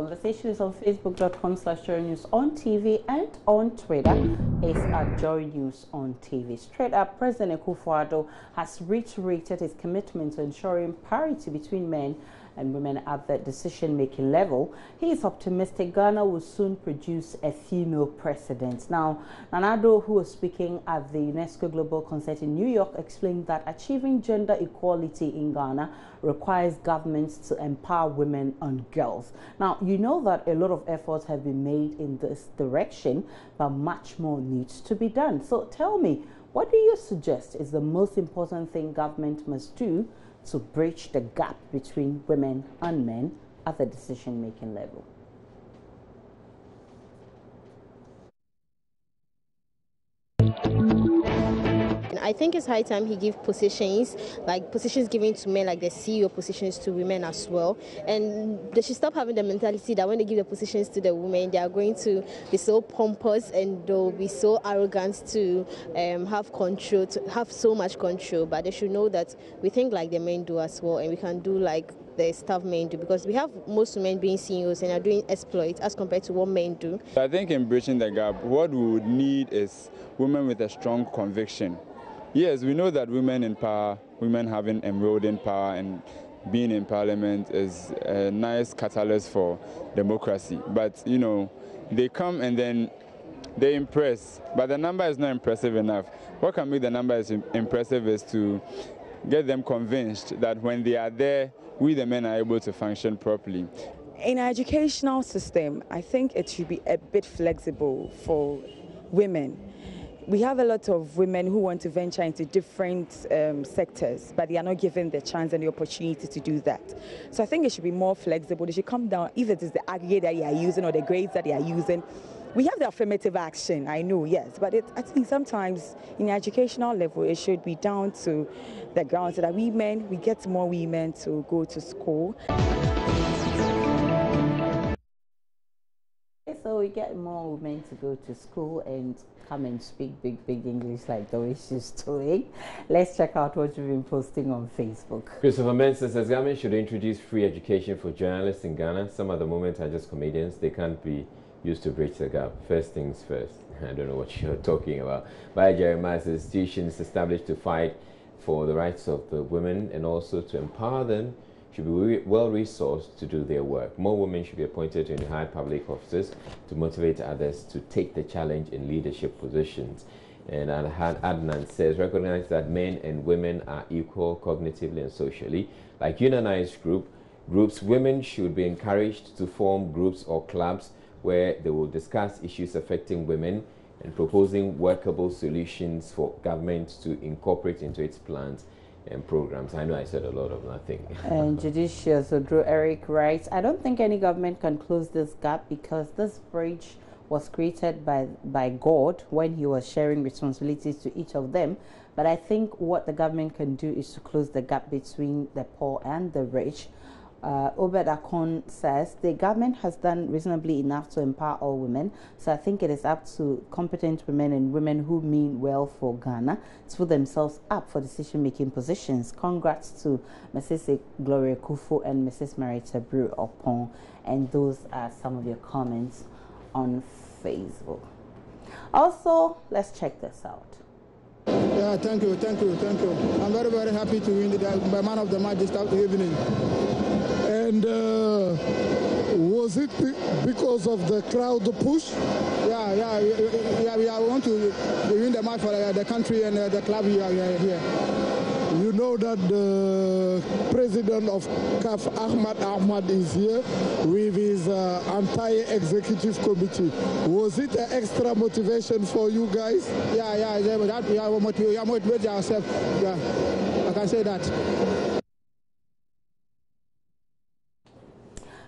conversation is on facebook.com/JoyNews on TV, and on Twitter is at Joy News on TV. Straight up, President Akufo-Addo has reiterated his commitment to ensuring parity between men and women at the decision-making level. He is optimistic Ghana will soon produce a female president. Now, Nana Addo, who was speaking at the UNESCO Global Concert in New York, explained that achieving gender equality in Ghana requires governments to empower women and girls. Now, you know that a lot of efforts have been made in this direction, but much more needs to be done. So tell me, what do you suggest is the most important thing government must do to bridge the gap between women and men at the decision-making level? I think it's high time he give positions, like positions given to men, like the CEO positions to women as well. And they should stop having the mentality that when they give the positions to the women, they are going to be so pompous and they'll be so arrogant to have control, to have so much control. But they should know that we think like the men do as well, and we can do like the stuff men do, because we have most women being CEOs and are doing exploits as compared to what men do. I think in bridging the gap, what we would need is women with a strong conviction. Yes, we know that women in power, women having enrolled in power and being in parliament is a nice catalyst for democracy. But, you know, they come and then they impress, but the number is not impressive enough. What can make the number impressive is to get them convinced that when they are there, we the men are able to function properly. In our educational system, I think it should be a bit flexible for women. We have a lot of women who want to venture into different sectors, but they are not given the chance and the opportunity to do that. So I think it should be more flexible. They should come down, if it is the aggregate that you are using or the grades that they are using. We have the affirmative action, I know, yes, but I think sometimes in the educational level, it should be down to the ground so that we get more women to go to school. So we get more women to go to school and come and speak big English like the way she's doing. Let's check out what you've been posting on Facebook. Christopher Mensah says government should introduce free education for journalists in Ghana. Some at the moment are just comedians. They can't be used to bridge the gap. First things first. I don't know what you're talking about. By Jeremiah says institutions established to fight for the rights of the women and also to empower them should be well-resourced to do their work. More women should be appointed in high public offices to motivate others to take the challenge in leadership positions. And Adnan says, recognize that men and women are equal cognitively and socially. Like unionized groups, women should be encouraged to form groups or clubs where they will discuss issues affecting women and proposing workable solutions for government to incorporate into its plans and programs. I know I said a lot of nothing. And Judicious Drew Eric writes, I don't think any government can close this gap because this bridge was created by God when he was sharing responsibilities to each of them. But I think what the government can do is to close the gap between the poor and the rich. Obed Akon says the government has done reasonably enough to empower all women, so I think it is up to competent women and women who mean well for Ghana to put themselves up for decision-making positions. Congrats to Mrs. Gloria Kufu and Mrs. Marita Brew Opon. And those are some of your comments on Facebook. Also, let's check this out. Yeah, thank you. I'm very, very happy to win the man of the match this evening. And was it because of the crowd push? Yeah, we want to win the match for the country and the club here. You know that the president of CAF, Ahmad is here with his entire executive committee. Was it an extra motivation for you guys? Yeah, we motivate ourselves. Yeah, I can say that.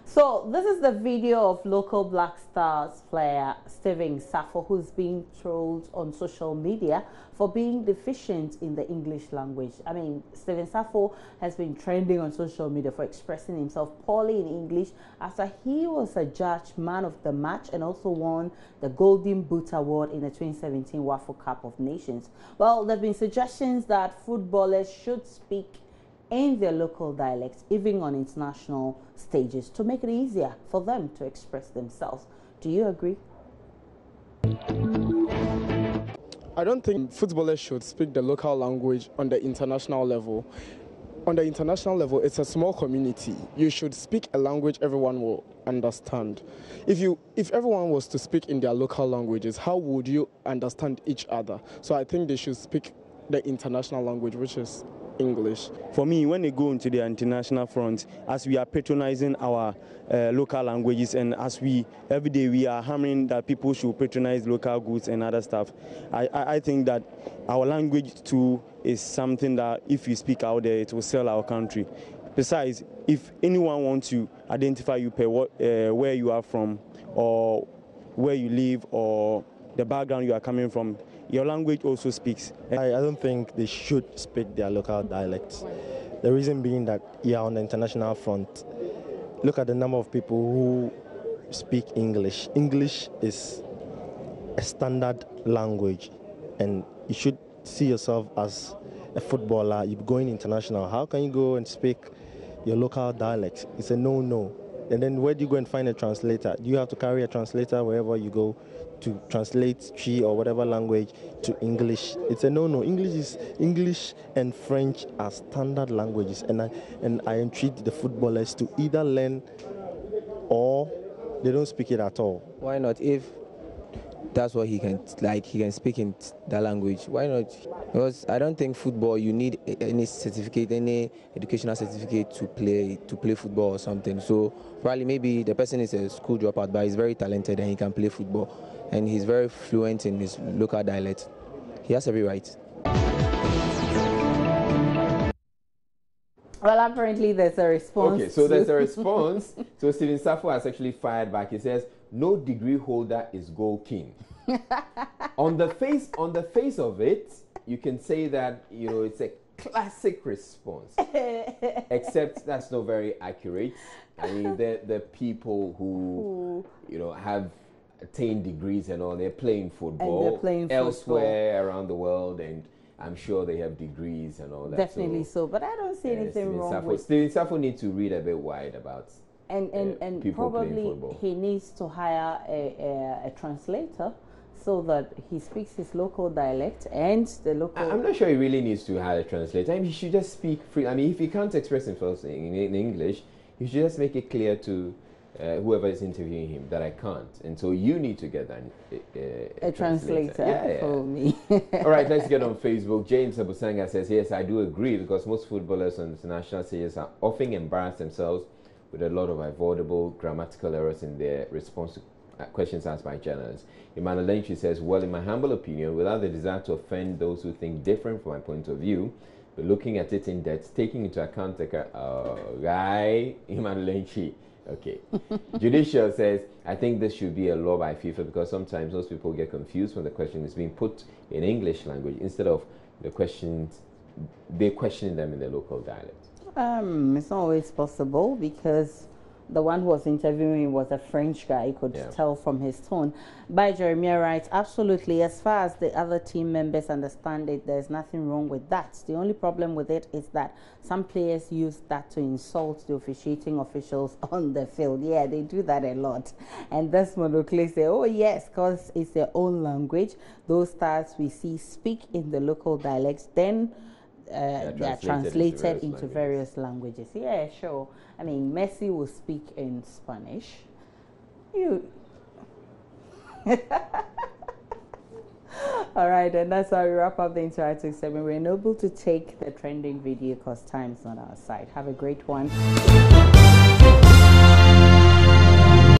So this is the video of local Black Stars player Stephen Sappho, who's being trolled on social media for being deficient in the English language. I mean, Stephen Sappho has been trending on social media for expressing himself poorly in English after he was adjudged man of the match and also won the Golden Boot Award in the 2017 WAFU Cup of Nations. Well, there have been suggestions that footballers should speak in their local dialects, even on international stages, to make it easier for them to express themselves. Do you agree? I don't think footballers should speak the local language on the international level. On the international level, it's a small community. You should speak a language everyone will understand. If everyone was to speak in their local languages, how would you understand each other? So I think they should speak the international language, which is English. For me, when they go into the international front, as we are patronizing our local languages, and as every day we are hammering that people should patronize local goods and other stuff, I think that our language too is something that if we speak out there, it will sell our country. Besides, if anyone wants to identify you per where you are from, or where you live, or the background you are coming from, your language also speaks. I don't think they should speak their local dialects. The reason being that on the international front, look at the number of people who speak English. English is a standard language, and you should see yourself as a footballer. You're going international. How can you go and speak your local dialect? It's a no-no. And then where do you go and find a translator? Do you have to carry a translator wherever you go to translate Twi or whatever language to English? It's a no-no. English and French are standard languages, and I entreat the footballers to either learn or they don't speak it at all. Why not? If that's what he can speak in that language, why not? Because I don't think football you need any certificate, any educational certificate to play football or something. So probably maybe the person is a school dropout, but he's very talented and he can play football, and he's very fluent in his local dialect. He has every right. Well, apparently there's a response. Okay, so there's a response. So Stephen Safo has actually fired back. He says, "No degree holder is goal king." on the face of it, you can say that it's a classic response, except that's not very accurate. I mean, the people who have attained degrees and all, they're playing football elsewhere around the world, and I'm sure they have degrees and all that. Definitely so, but I don't see anything wrong with Stephen Safo needs to read a bit wide about. And probably he needs to hire a translator so that he speaks his local dialect and the local... I'm not sure he really needs to hire a translator. I mean, he should just speak free. I mean, if he can't express himself in English, he should just make it clear to whoever is interviewing him that I can't. And so you need to get a translator for me. All right, let's get on Facebook. James Abusanga says, yes, I do agree, because most footballers on international stages are often embarrassed themselves with a lot of avoidable grammatical errors in their response to questions asked by journalists. Emmanuel Lenchi says, well, in my humble opinion, without the desire to offend those who think different from my point of view, but looking at it in depth, taking into account guy, Emmanuel Lenchi. Okay. Judicial says, I think this should be a law by FIFA, because sometimes those people get confused when the question is being put in English language instead of they're questioning them in their local dialect. It's not always possible, because the one who was interviewing was a French guy. You could tell from his tone. By Jeremiah writes, absolutely. As far as the other team members understand it, there's nothing wrong with that. The only problem with it is that some players use that to insult the officiating officials on the field. Yeah, they do that a lot. And this Monoclé say, oh yes, because it's their own language. Those stars we see speak in the local dialects, then they are translated into various languages. Yeah, sure. I mean, Messi will speak in Spanish. All right, and that's how we wrap up the interactive segment. We're unable to take the trending video because time's not our side. Have a great one.